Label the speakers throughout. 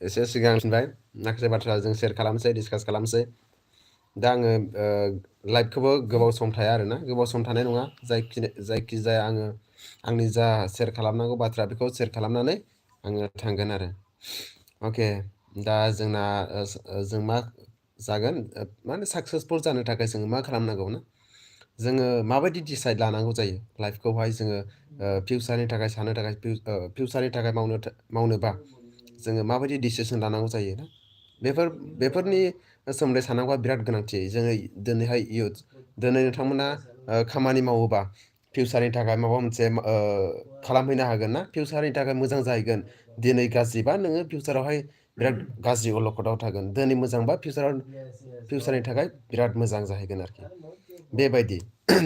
Speaker 1: एसे सिगां फिनबाय माखासे बाथ्रा जों शेयार खालामसै डिसकास खालामसै दा आङो लाइभखौबो गोबाव सम थाया आरोना गोबाव सम थानाय नङा जायखिजाया आङो आंनि जा शेयार खालामनांगौ बाथ्रा बेखौ शेयार खालामनानै आङो थांगोन आरो अके दा जोंना जों मा जागोन माने साक्सेसफुल जानो थाखाय जोङो मा खालामनांगौ ना जोङो माबायदि डिसाइड लानांगौ जायो लाइफखौहाय जोङो फिउचारनि थाखाय साननो थाखाय फिउचारनि थाखाय मावनोबा जोङो माबायदि डिसिसन लानांगौ जायो ना बेफोरनि सोमोन्दै साननांगौआ बिराद गोनांथि जोङो दिनैहाय इयुथ दिनै नोंथांमोना खामानि मावोबा फिउचारनि थाखाय माबा मोनसे खालामहैनो हागोन ना फिउचारनि थाखाय मोजां जाहैगोन दिनै गाज्रिबा नोङो फिउचारावहाय बिराद गाज्रि अलखदाव थागोन दिनै मोजांबा फिउचारनि थाखाय बिराद मोजां जाहैगोन आरोखि बेबायदि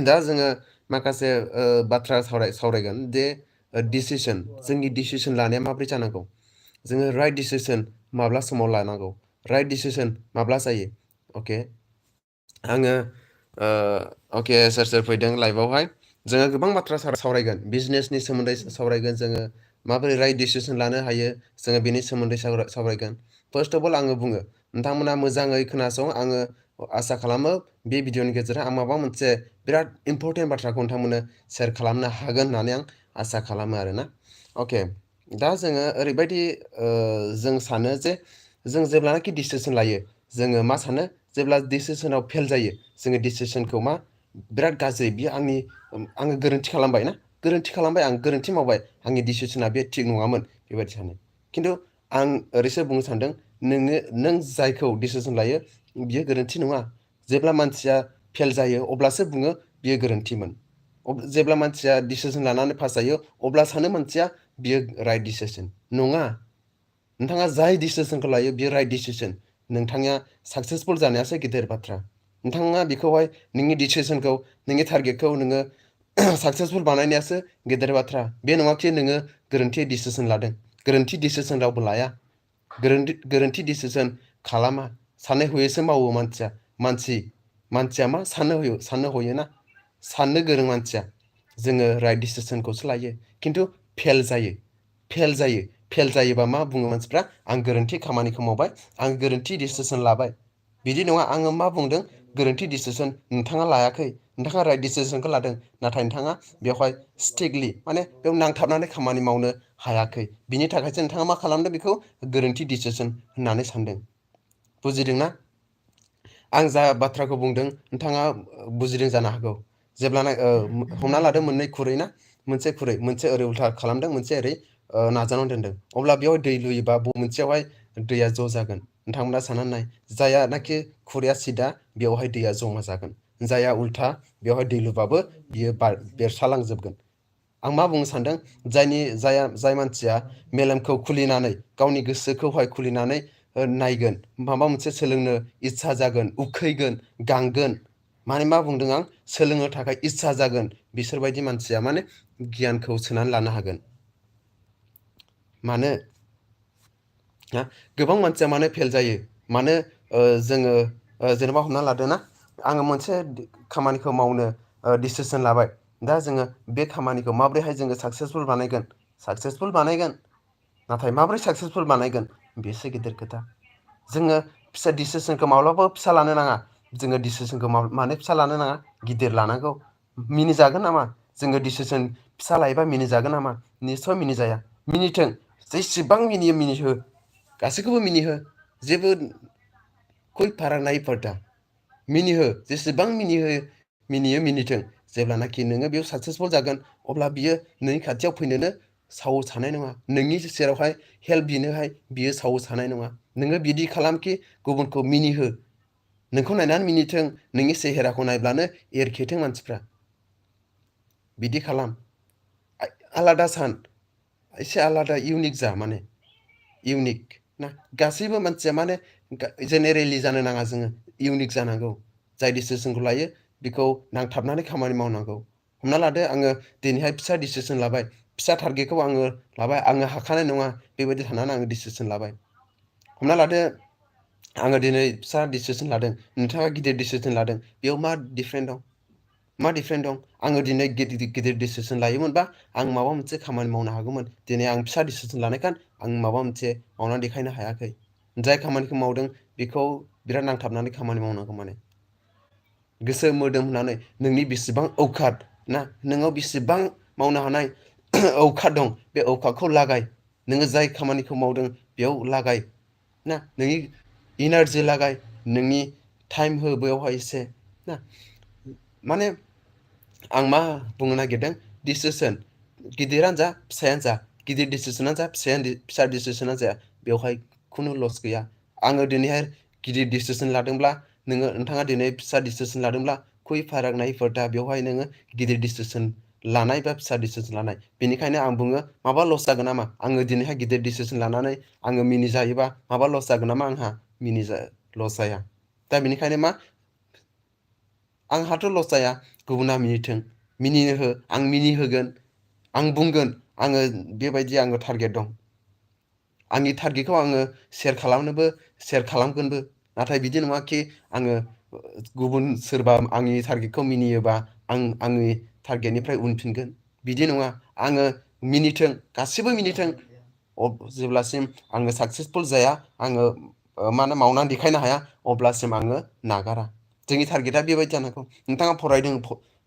Speaker 1: दा जोङो माखासे बाथ्रा सावरायगोन जे डिसिसन जोंनि डिसिसन लानाया माबोरै जानांगौ जोङो राइट डिसिसन माब्ला समाव लानांगौ राइट डिसिसन माब्ला जायो अके आङो अके सोर फैदों लाइभआवहाय जोङो गोबां बाथ्रा सावरायगोन बिजनेसनि सोमोन्दै सावरायगोन जोङो माबोरै राइट डिसिसन लानो हायो जोङो बेनि सोमोन्दै सावरायगोन फार्स्ट अफ अल आङो बुङो नोंथांमोना मोजाङै खोनासं आङो आसा खालामो बे भिडिअनि गेजेरजों आं माबा मोनसे बिराद इम्परटेन्ट बाथ्राखौ नोंथांमोननो शेयार खालामनो हागोन होननानै आं आसा खालामो आरोना अके दा जोङो ओरैबायदि जों सानो जे जों जेब्लानाखि डिसिसन लायो जोङो मा सानो जेब्ला डिसिसनाव फेल जायो जोङो डिसिसनखौ मा बिराद गाज्रि बियो आङो गोरोन्थि खालामबाय ना गोरोन्थि खालामबाय आं गोरोन्थि मावबाय आंनि डिसिसना बे थिग नङामोन बेबायदि सानो खिन्थु आं ओरैसो बुंनो सानदों नों जायखौ डिसिसन लायो बियो गोरोन्थि नङा जेब्ला मानसिया फेल जायो अब्लासो बुङो बियो गोरोन्थिमोन जेब्ला मानसिया डिसिसन लानानै पास जायो अब्ला सानो मानसिया बियो राइट डिसिसन नङा नोंथाङा जाय डिसिसनखौ लायो बियो राइट डिसिसन नोंथाङा साक्सेसफुल जानायासो गिदिर बाथ्रा नोंथाङा बेखौहाय नोंनि डिसिसनखौ नोंनि टारगेटखौ नोङो साक्सेसफुल बानायनायासो गेदेर बाथ्रा बे नङाखि नोङो गोरोन्थि डिसिसन लादों गोरोन्थि डिसिसन रावबो लाया गोरोन्थि डिसिसन खालामा साननाय हयैसो मावो मानसिया मा साननो हयो ना साननो गोरों मानसिया जोङो राइट डिसिसनखौसो लायो खिन्थु फेल जायोबा मा बुङो मानसिफ्रा आं गोरोन्थि खामानिखौ मावबाय आं गोरोन्थि डिसिसन लाबाय बिदि नङा आङो मा बुंदों गोरोन्थि डिसिसन नोंथाङा लायाखै नोंथाङा राइट डिसिसनखौ लादों नाथाय नोंथाङा बेवहाय स्ट्रिक्टलि माने बेयाव नांथाबनानै खामानि मावनो हायाखै बिनि थाखायसो नोंथाङा मा खालामदों बेखौ गोरोन्थि डिसिसन होननानै सानदों बुजिदोंना आं जा बाथ्राखौ बुंदों नोंथाङा बुजिदों जानो हागौ जेब्लाना हमना लादों मोननै खुरै ना मोनसे ओरै उल्था खालामदों मोनसे ओरै नाजानानै दोनदों अब्ला बेयाव दै लुयोबा मोनसेयावहाय दैया ज' जागोन नोंथांमोना साननानै नाय जायानाखि खुरैया सिदा बेवहाय दैया जमा जागोन जाया उल्था बेवहाय दै लुबाबो बियो बेरसालांजोबगोन आं मा बुंनो सानदों जाय मानसिया मेलेमखौ खुलिनानै गावनि गोसोखौहाय खुलिनानै नायगोन माबा मोनसे सोलोंनो इस्सा जागोन उखैगोन गांगोन माने मा बुंदों आं सोलोंनो थाखाय इस्सा जागोन बिसोरबायदि मानसिया माने गियानखौ सोनानै लानो हागोन मानो गोबां मानसिया मानो फेल जायो मानो जोङो जेनेबा हमना लादो ना आङो मोनसे खामानिखौ मावनो डिसिसन लाबाय दा जोङो बे खामानिखौ माबोरैहाय जोङो साक्सेसफुल बानायगोन नाथाय माबोरै साक्सेसफुल बानायगोन बेसो गिदिर खोथा जोङो फिसा डिसिसनखौ माब्लाबाबो फिसा लानो नाङा जोङो डिसिसनखौ मानो फिसा लानो नाङा गिदिर लानांगौ मिनिजागोन नामा जोङो डिसिसन फिसा लायोबा मिनिजागोन नामा निस्सय मिनिजाया मिनिथों जेसेबां मिनियो मिनिहो गासैखौबो मिनिहो जेबो कोई फाराग नहीं पड़ता मिनिहो जेसेबां मिनियो मिनिथों जेब्लानाखि नोङो बेयाव साक्सेसफुल जागोन अब्ला बियो नोंनि खाथियाव फैनोनो साहस हानाय नङा नोंनि सेरावहाय हेल्प बिनोहाय बियो साहस हानाय नङा नोङो बिदि खालामखि गुबुनखौ मिनिहो नोंखौ नायनानै मिनिथों नोंनि सेहेराखौ नायब्लानो एरखेथों मानसिफ्रा बिदि खालाम आलादा सान एसे आलादा इउनिक जा माने इउनिक ना गासैबो मानसिया माने जेनेरेलि जानो नाङा जोङो इउनिक जानांगौ जाय डिसिसनखौ लायो बेखौ नांथाबनानै खामानि मावनांगौ हमना लादो आङो दिनैहाय फिसा डिसिसन लाबाय फिसा टारगेटखौ आङो लाबाय आङो हाखानाय नङा बेबायदि साननानै आङो डिसिसन लाबाय हमना लादो आङो दिनै फिसा डिसिसन लादों नोंथाङा गिदिर डिसिसन लादों बेयाव मा डिफारेन्ट दं मा डिफारेन्ट दं? आङो दिनै गिदिर डिसिसन लायोमोनबा आं माबा मोनसे खामानि मावनो हागौमोन। दिनै आं फिसा डिसिसन लानायखाय आं माबा मोनसे मावनानै देखायनो हायाखै। जाय खामानिखौ मावदों बेखौ बिराद नांथाबनानै खामानि मावनांगौ माने। गोसो मोदोम होनानै नोंनि बेसेबां औकात ना नोंनाव बेसेबां मावनो हानाय औकात दं बे औकातखौ लागाय। नोङो जाय खामानिखौ मावदों बेयाव लागाय ना नोंनि इनारजि लागाय नोंनि टाइम हो बेयावहाय एसे ना माने आं मा बुंनो नागिरदों डिसिसन गिदिरानो जा फिसायानो जा गिदिर डिसिसनानो जा फिसा डिसिसनानो जाया बेवहाय खुनु लस गैया। आङो दिनैहाय गिदिर डिसिसन लादोंब्ला नोंथाङा दिनै फिसा डिसिसन लादोंब्ला कोई फाराग नहीं पड़ता बेवहाय नोङो गिदिर डिसिसन लानाय बा फिसा डिसिसन लानाय बेनिखायनो आं बुङो माबा लस जागोन नामा आङो दिनैहाय गिदिर डिसिसन लानानै आङो मिनिजायोबा माबा लस जागोन नामा आंहा लस जाया। दा बेनिखायनो मा आंहाथ' लस जाया गुबुना मिनिथों मिनिनो हो आं मिनिहोगोन आं बुंगोन आङो बेबायदि आङो टारगेट दं। आंनि टारगेटखौ आङो सेयार खालामगोनबो नाथाय बिदि नङाखि आङो गुबुन सोरबा आंनि टारगेटखौ मिनियोबा आं आंनि टारगेटनिफ्राय उनफिनगोन बिदि नङा आङो मिनिथों गासिबो मिनिथों जेब्लासिम आङो साक्सेसफुल जाया आङो मा होनो मावनानै देखायनो हाया अब्लासिम आङो नागारा। जोंनि टारगेटआ बेबायदि जानांगौ। नोंथाङा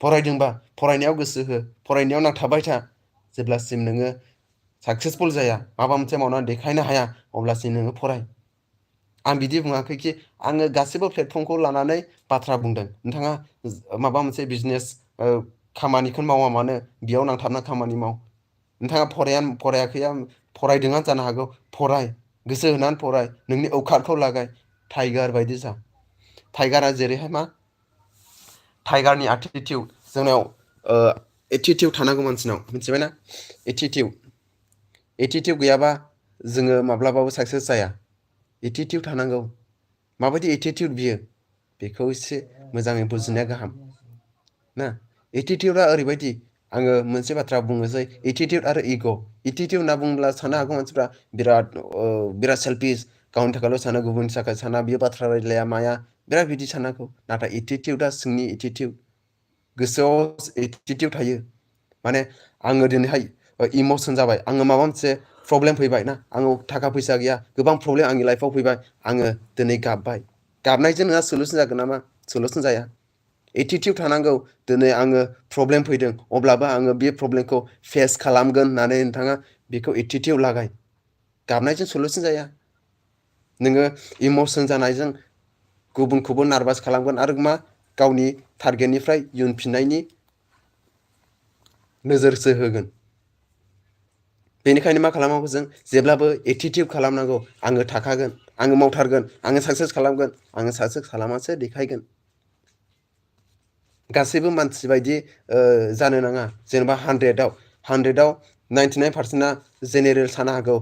Speaker 1: फरायदोंबा फरायनायाव गोसो हो फरायनायाव नांथाबबाय था जेब्लासिम नोङो साक्सेसफुल जाया माबा मोनसे मावनानै देखायनो हाया अब्लासिम नोङो फराय। आं बिदि बुङाखैखि आङो गासिबो प्लेटफर्मखौ लानानै बाथ्रा बुंदों। नोंथाङा माबा मोनसे बिजनेस खामानिखौनो मावा मानो बेयाव नांथाबना खामानि माव। नोंथाङा फरायाखैया फरायदोंआनो जानो हागौ फराय गोसो होनानै फराय नोंनि औकातखौ लागाय टाइगार बायदि जा। टाइगारा जेरैहाय मा टाइगारनि एटिटिउड जोंनाव एटिटिउड थानांगौ मानसिनाव मिथिबायना एटिटिउड गैयाबा जोङो माब्लाबाबो साक्सेस जाया। एटिटिउड थानांगौ माबायदि एटिटिउड बियो बेखौ एसे मोजाङै बुजिनाया गाहाम ना। एटिटिउडआ ओरैबायदि आङो मोनसे बाथ्रा बुंनोसै एटिटिउड आरो एटिटिउड होनना बुङोब्ला साननो हागौ मानसिफ्रा बिराद सेल्फिस गावनि थाखायल' सानो गुबुननि थाखाय साना बियो बाथ्रा रायज्लाया माया बिराद बिदि साननांगौ नाथाय एटिटिउडआ सिंनि एटिटिउड गोसोआव एटिटिउड थायो। माने आङो दिनैहाय इमसन जाबाय आङो माबा मोनसे प्रब्लेम फैबाय ना आङो थाखा फैसा गैया गोबां प्रब्लेम आंनि लाइफआव फैबाय आङो दिनै गाबबाय गाबनायजों नोंहा सलुसन जागोन नामा सलुसन जाया। एटिटिउड थानांगौ दिनै आङो प्रब्लेम फैदों अब्लाबो आङो बे प्रब्लेमखौ फेस खालामगोन होननानै नोंथाङा बेखौ एटिटिउड लागाय गाबनायजों सलुसन जाया। नोङो इमसन जानायजों गुबुनखौबो नारभास खालामगोन आरो मा गावनि टारगेटनिफ्राय उनफिननायनि नोजोरसो होगोन। बेनिखायनो मा खालामनांगौ जों जेब्लाबो एटिटिउड खालामनांगौ आङो थाखागोन आङो मावथारगोन आङो साक्सेस खालामगोन आङो साक्सेस खालामनासो देखायगोन। गासैबो मानसि बायदि जानो नाङा जेनेबा हानड्रेडआव 99%आ जेनेरेल सानो हागौ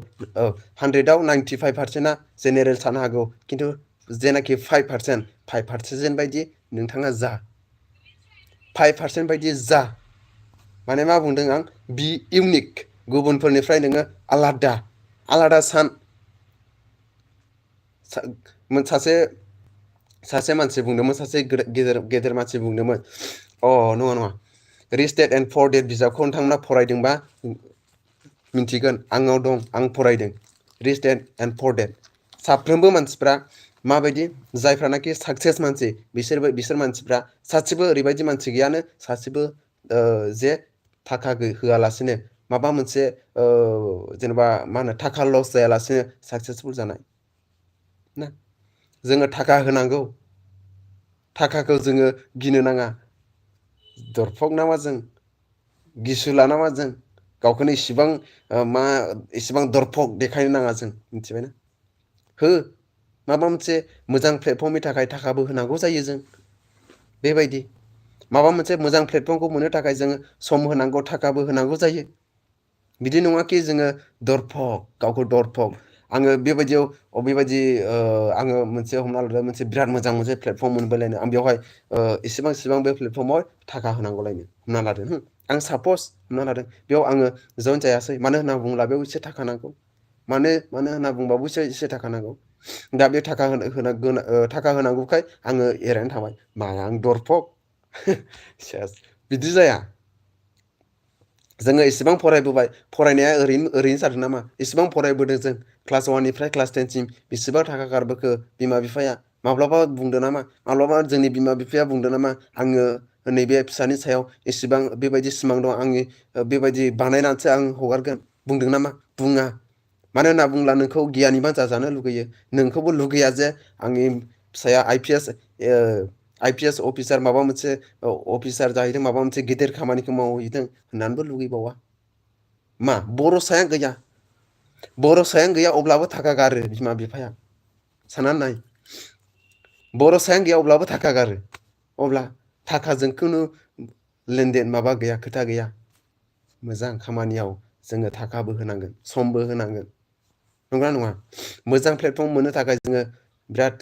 Speaker 1: 100आव 95%आ जेनेरेल सानो हागौ खिन्थु जेनाखि 5% बायदि नोंथाङा जा 5% बायदि जा माने मा बुंदों आं बि इउनिक गुबुनफोरनिफ्राय नोङो आलादा सान सासे मानसि बुंदोंमोन सासे गेदेर मानसि बुंदोंमोन नङा rich dad and poor dad बिजाबखौ नोंथांमोना फरायदोंबा मिन्थिगोन आंनाव दं आं फरायदों rich dad and poor dad. साफ्रोमबो मानसिफ्रा माबायदि जायफ्रानाखि साक्सेस मानसि बिसोर मानसिफ्रा सासेबो ओरैबायदि मानसि गैयानो सासेबो जे थाखा होआलासिनो माबा मोनसे जेनेबा मा होनो थाखा लस जायालासिनो साक्सेसफुल जानाय ना। जोङो थाखा होनांगौ थाखाखौ जोङो गिनो नाङा दरफक नामा जों गिसुला नामा जों गावखौनो इसिबां दरफक देखायनो नाङा जों मिथिबायना। हो माबा मोनसे मोजां प्लेटफर्मनि थाखाय थाखाबो होनांगौ जायो जों बेबायदि माबा मोनसे मोजां प्लेटफर्मखौ मोननो थाखाय जोङो सम होनांगौ थाखाबो होनांगौ जायो। बिदि नङाखि जोङो गावखौ दरफक आङो बेबायदि आङो मोनसे हमना लादो मोनसे बिराद मोजां मोनसे प्लेटफर्म मोनबायलायनो आं बेवहाय इसेबां बे प्लेटफर्माव थाखा होनांगौलायनो हमना लादो आं सापस हमना लादों बेयाव आङो जयेन जायासै मानो होनना बुङोब्ला बेयाव एसे थाखा नांगौ मानो होनना बुंबाबो एसे थाखा नांगौ। दा बे थाखा होनांगौखाय आङो एरायनानै थाबाय माया आं दरफक बिदि जाया जोङो इसेबां फरायबोबाय फरायनाया ओरैनो जादों नामा इसेबां फरायबोदों जों क्लास 1निफ्राय क्लास 10सिम बेसेबां थाखा गारबोखो बिमा बिफाया माब्लाबा बुंदों नामा माब्लाबा जोंनि बिमा बिफाया बुंदों नामा आङो नैबे फिसानि सायाव इसेबां बेबायदि सिमां दं आंनि बेबायदि बानायनानैसो आं हगारगोन बुंदों नामा बुङा मानो होनना बुङोब्ला नोंखौ गियानिबा जाजानो लुगैयो नोंखौबो लुगैया जे आंनि फिसाया आइ पि एस अफिसार माबा मोनसे अफिसार जाहैदों माबा मोनसे गिदिर खामानिखौ मावहैदों होननानैबो लुगैबावा मा बर'सायानो गैया बर'सायानो गैया अब्लाबो थाखा गारो बिमा बिफाया साननानै नाय बर'सायानो गैया अब्लाबो थाखा गारो अब्ला थाखाजों खुनु लेनदेन माबा गैया खोथा गैया मोजां खामानियाव जोङो थाखाबो होनांगोन समबो होनांगोन नंगौना नङा मोजां प्लेटफर्म मोननो थाखाय जोङो बिराद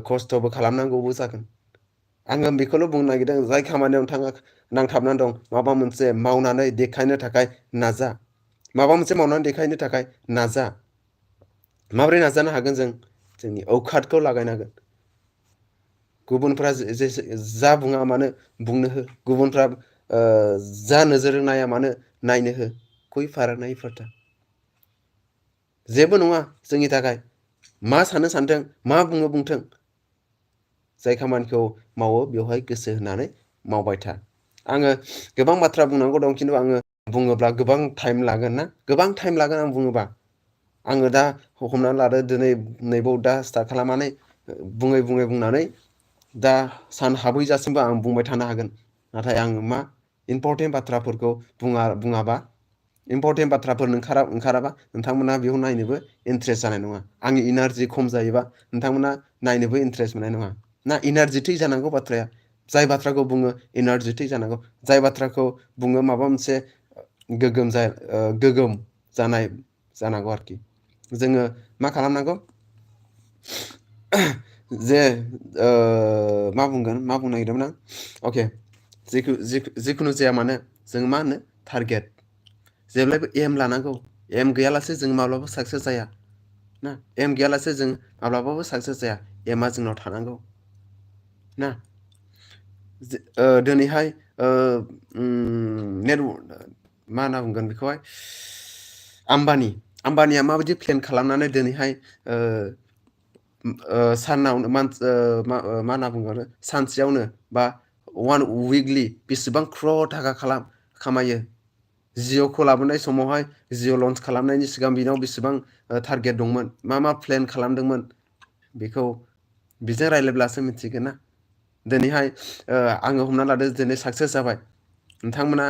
Speaker 1: खस्थ'बो खालामनांगौबो जागोन आङो बेखौल' बुंनो नागिरदों जाय खामानियाव नोंथाङा नांथाबनानै दं माबा मोनसे मावनानै देखायनो थाखाय नाजा माबा मोनसे मावनानै देखायनो थाखाय नाजा माबोरै नाजानो हागोन जों जोंनि औकातखौ लागायनांगोन गुबुनफ्रा जा बुङा मानो बुंनो हो गुबुनफ्रा जा नोजोर नाया मानो नायनो हो कोई फाराग नहीं पड़ता जेबो नङा जोंनि थाखाय मा सानो सानथों मा बुङो बुंथों जाय खामानिखौ मावो बेवहाय गोसो होनानै मावबाय था आङो गोबां बाथ्रा बुंनांगौ दं खिन्थु आङो बुङोब्ला गोबां टाइम लागोन ना गोबां टाइम लागोन आं बुङोबा आङो दा हमनानै लादो दिनै नैबाव दा स्टार्ट खालामनानै बुङै बुङै बुंनानै दा सान हाबहैजासिमबो आं बुंबाय थानो हागोन नाथाय आङो मा इम्परटेन्ट बाथ्राफोरखौ बुङाबा इम्परटेन्ट बाथ्राफोर ओंखाराबा नोंथांमोना बेयाव नायनोबो इन्ट्रेस्ट जानाय नङा आंनि इनारजि खम जायोबा नोंथांमोना नायनोबो इन्ट्रेस्ट मोननाय नङा ना इनारजेटिक जानांगौ बाथ्राया जाय बाथ्राखौ बुङो इनारजेटिक जानांगौ जाय बाथ्राखौ बुङो माबा मोनसे गोगोम जानाय जानांगौ आरोखि जोङो मा खालामनांगौ जे मा बुंनो नागिरदोंमोन आं अके जिखुनु जाया मानो जों मा होनो टारगेट जेब्लायबो एम लानांगौ एम गैयालासे जों माब्लाबाबो साक्सेस जाया ना एम गैयालासे जों माब्लाबाबो साक्सेस जाया एमआ जोंनाव थानांगौ ना दिनैहाय मा होनना बुंगोन बेखौहाय आम्बानिया माबायदि प्लेन खालामनानै दिनैहाय सानावनो मा होनना बुङो सानसेयावनो बा वान उइकलि बेसेबां क्रर थाखा खामायो जिअ'खौ लाबोनाय समावहाय जिअ' लन्स खालामनायनि सिगां बिनाव बेसेबां टारगेट दंमोन मा प्लेन खालामदोंमोन बेखौ बिजों रायज्लायब्लासो मिथिगोन ना दिनैहाय आङो हमना लादो दिनै साक्सेस जाबाय नोंथांमोना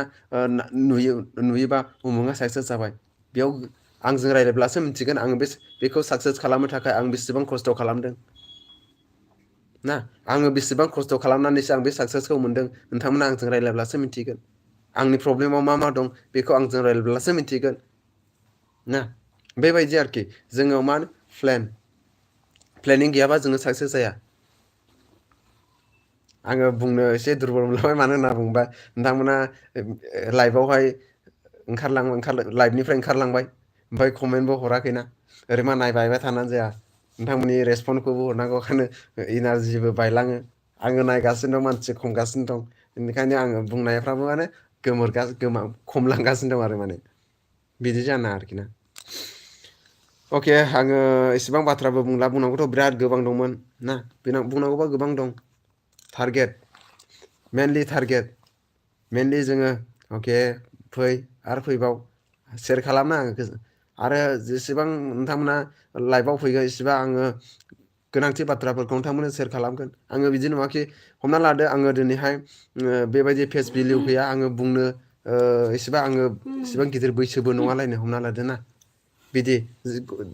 Speaker 1: नुयोबा उमुगा साक्सेस जाबाय बेयाव आंजों रायज्लायब्लासो मिथिगोन आङो बेखौ साक्सेस खालामनो थाखाय आं बेसेबां खस्थ' खालामदों ना आङो बेसेबां खस्थ' खालामनानैसो आं बे साक्सेसखौ मोनदों नोंथांमोना आंजों रायज्लायब्लासो मिथिगोन आंनि प्रब्लेमाव मा दं बेखौ आंजों रायज्लायब्लासो मिथिगोन ना बेबायदि आरोखि जोङो मा प्लेनिं गैयाबा जोङो साक्सेस जाया आङो बुंनो एसे दुरबल मोनलांबाय मानो होनना बुङोबा नोंथांमोना लाइफआवहाय लाइफनिफ्राय ओंखारलांबाय ओमफ्राय कमेन्टबो हराखैना ओरै मा नायबायबाय थानानै जाया नोंथांमोननि रेसपन्सखौबो हरनांगौ ओंखायनो इनारजिबो बायलाङो आङो नायगासिनो दं मानसि खमगासिनो दं बेनिखायनो आङो बुंनायफ्राबो माने खमलांगासिनो दं आरो माने बिदि जानाङा आरोखि ना अके आङो एसेबां बाथ्राबो बुंनांगौथ' बिराद गोबां दंमोन ना बुंनांगौबा गोबां दं मेनलि जोङो अके आरो फैबाव सेयार खालामना आरो जेसेबां नोंथांमोना लाइफआव फैगोन एसेबां आङो गोनांथि बाथ्राफोरखौ नोंथांमोननो सेयार खालामगोन आङो बिदि नङाखि हमना लादो आङो दिनैहाय बेबायदि फेस भेलिउ गैया आङो बुंनो एसेबां गिदिर बैसोबो नङालायनो हमना लादो ना बिदि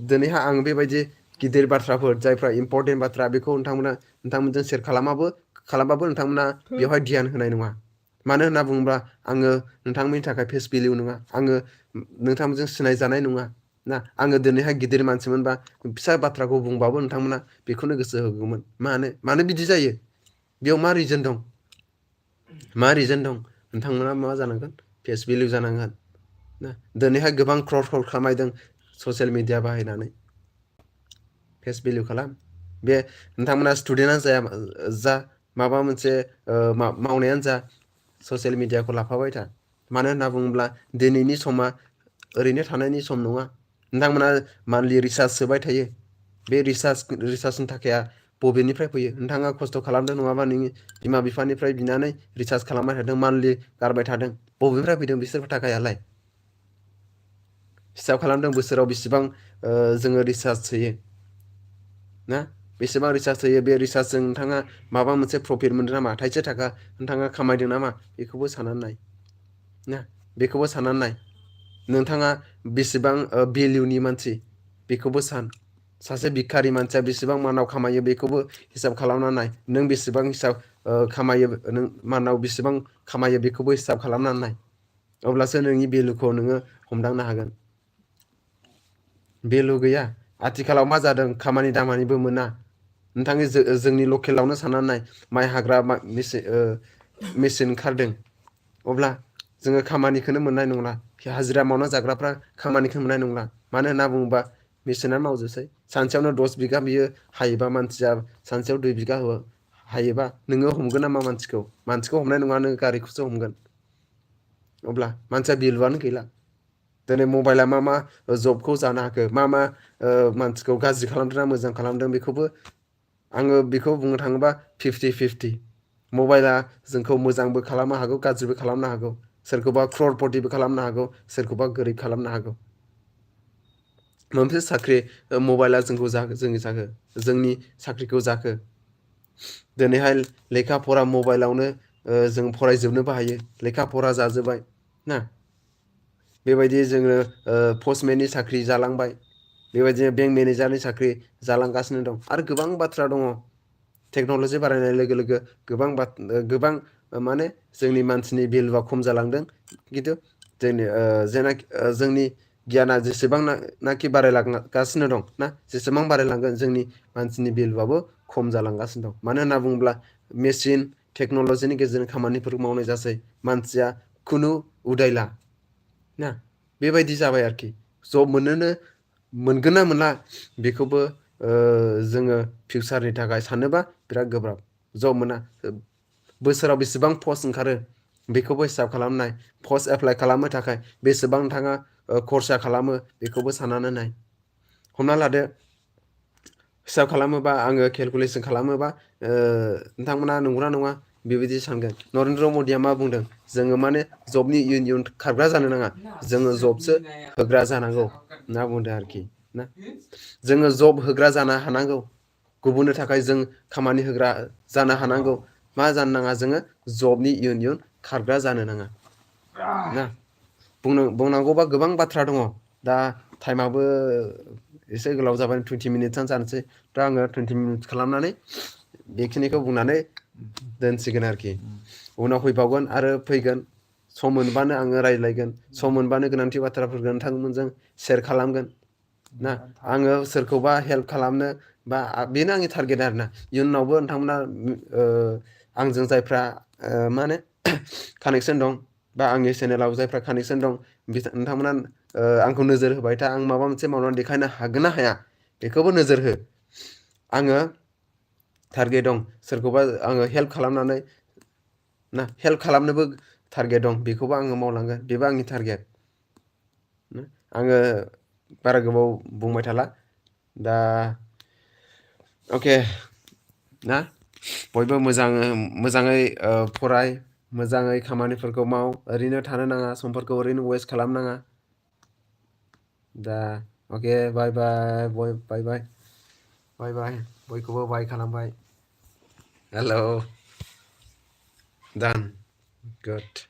Speaker 1: दिनैहाय आं बेबायदि गिदिर बाथ्राफोर जायफ्रा इम्परटेन्ट बाथ्रा बेखौ नोंथांमोनजों सेयार खालामबाबो नोंथांमोना बेवहाय ध्यान होनाय नङा मानो होनना बुङोब्ला आङो नोंथांमोननि थाखाय फेस भेलिउ नङा आङो नोंथांमोनजों सिनायजानाय नङा ना आङो दिनैहाय गिदिर मानसिमोनबा फिसा बाथ्राखौ बुंबाबो नोंथांमोना बेखौनो गोसो होगौमोन मानो बिदि जायो बेयाव मा रिजोन दं नोंथांमोना मा जानांगोन फेस भेलिउ जानांगोन ना दिनैहाय गोबां क्रर खामायदों ससियेल मिडिया बाहायनानै फेस भेलिउ खालाम बे नोंथांमोना स्टुडेन्टआनो जा माबा मोनसे मावनायानो जा ससियेल मिडियाखौ लाफाबाय था। मानो होनना बुङोब्ला दिनैनि समा ओरैनो थानायनि सम नङा। नोंथांमोना मान्थलि रिसार्ज सोबाय थायो। बे रिसार्जनि थाखाया बबेनिफ्राय फैयो? नोंथाङा खस्थ' खालामदों नङाबा नोंनि बिमा बिफानिफ्राय बिनानै रिसार्ज खालामबाय थादों, मान्थलि गारबाय थादों। बबेनिफ्राय फैदों बिसोर थाखायालाय? हिसाब खालामदों बोसोराव बेसेबां जोङो रिसार्ज सोयो ना? बेसेबां रिसार्ज होयो, बे रिसार्जजों नोंथाङा माबा मोनसे प्रफिट मोनदों नामा? थाइसे थाखा नोंथाङा खामायदों नामा? बेखौबो साननानै नाय ना, बेखौबो साननानै नाय। नोंथाङा बेसेबां भेलिउनि मानसि बेखौबो सान। सासे भिखारि मानसिया बेसेबां मानाव खामायो बेखौबो हिसाब खालामनानै नाय। नों बेसेबां हिसाब खामायो, नों मानाव बेसेबां खामायो बेखौबो हिसाब खालामनानै नाय। अब्लासो नोंनि भेलुखौ नोङो हमदांनो हागोन। भेलु गैया। आथिखालाव मा जादों? खामानि दामानिबो मोना। नोंथांनि जोंनि लकेलावनो साननानै नाय, माइ हाग्रा मेचिन ओंखारदों। अब्ला जोङो खामानिखौनो मोननाय नंला। हाजिरा मावना जाग्राफ्रा खामानिखौ मोननाय नंला। मानो होनना बुङोबा मेचिनानो मावजोबसै। सानसेयावनो 10 बिगा बियो हायोबा, मानसिया सानसेयाव 2 बिगा हायोबा नोङो हमगोन नामा मानसिखौ? मानसिखौ हमनाय नङा, नों गारिखौसो हमगोन। अब्ला मानसिया भेलुआनो गैला। दिनै मबाइला मा जबखौ जानो हाखो, मा मानसिखौ गाज्रि खालामदों ना मोजां खालामदों, बेखौबो आङो बेखौ बुंनो थाङोबा 50-50। मबाइला जोंखौ मोजांबो खालामनो हागौ, गाज्रिबो खालामनो हागौ। सोरखौबा क्ररपतिबो खालामनो हागौ, सोरखौबा गोरिब खालामनो हागौ। मोनसे साख्रि मबाइला जोंनि साख्रिखौ जाखो। दिनैहाय लेखा फरा मबाइलावनो जों फरायजोबनोबो हायो। लेखा फरा जाजोब्बाय ना। बेबायदि जोङो पस्टमेननि साख्रि जालांबाय। बेबायदिनो बेंक मेनेजारनि साख्रि जालांगासिनो दं। आरो गोबां बाथ्रा दङ। टेक्न'लजि बारायनाय लोगो लोगो गोबां माने जोंनि मानसिनि भेलुआ खम जालांदों। खिन्थु जोंनि गियाना जेसेबांनाखि बारायलांगासिनो दं ना, जेसेबां बारायलांगोन जोंनि मानसिनि भेलुआबो खम जालांगासिनो दं। मानो होनना बुङोब्ला मेसिन टेक्न'लजिनि गेजेरजों खामानिफोरखौ मावनाय जासै। मानसिया खुनु उदायला ना। बेबायदि जाबाय आरोखि। जब मोनगोन ना मोनला बेखौबो जोङो फिउचारनि थाखाय सानोबा बिराद गोब्राब। जब मोना। बोसोराव बेसेबां पस्ट ओंखारो बेखौबो हिसाब खालामनाय। पस्ट एप्लाइ खालामनो थाखाय बेसेबां नोंथाङा खरसा खालामो बेखौबो साननानै नाय। हमना लादो, हिसाब खालामोबा, आङो केलकुलेसन खालामोबा नोंथांमोना नंगौना नङा बेबायदि सानगोन। नरेन्द्र मदिया मा बुंदों? जोङो माने जबनि इयुन खारग्रा जानो नाङा, जोङो जबसो होग्रा जानांगौ होनना बुंदों आरोखि ना। जोङो जब होग्रा जानो हानांगौ। गुबुननि थाखाय जों खामानि होग्रा जानो हानांगौ। मा जानो नाङा? जोङो जबनि इयुन खारग्रा जानो नाङा ना। बुंनांगौबा गोबां बाथ्रा दङ। दा टाइमाबो एसे गोलाव जाबाय, 20 मिनिट्सआनो जानोसै। दा आङो 20 मिनिट्स खालामनानै बेखिनिखौ बुंनानै दोनसिगोन आरोखि। उनाव फैबावगोन आरो फैगोन। सम मोनबानो आङो रायज्लायगोन। सम मोनबानो गोनांथि बाथ्राफोरखौ नोंथांमोनजों सेयार खालामगोन ना। आङो सोरखौबा हेल्प खालामनो बा बेनो आंनि टारगेट आरोना। इयुनावबो नोंथांमोना आंजों जायफ्रा माने कानेक्सन दं, बा आंनि चेनेलाव जायफ्रा कानेक्सन दं, नोंथांमोना आंखौ नोजोर होबाय था। आं माबा मोनसे मावनानै देखायनो हागोन ना हाया बेखौबो नोजोर हो। आङो टारगेट दं। सोरखौबा आङो हेल्प खालामनानै ना, हेल्प खालामनोबो टारगेट दं। बेखौबो आङो मावलांगोन। बेबो आंनि टारगेट। आङो बारा गोबाव बुंबाय थाला। दा अके ना। बयबो मोजाङै फराय, मोजाङै खामानिफोरखौ माव। ओरैनो थानो नाङा, समफोरखौ ओरैनो वेस्ट खालामनाङा। दा अके, बाय बाय। बाय बाय। बाय बाय। बयखौबो बाय खालामबाय। हेलौ। Done. Good.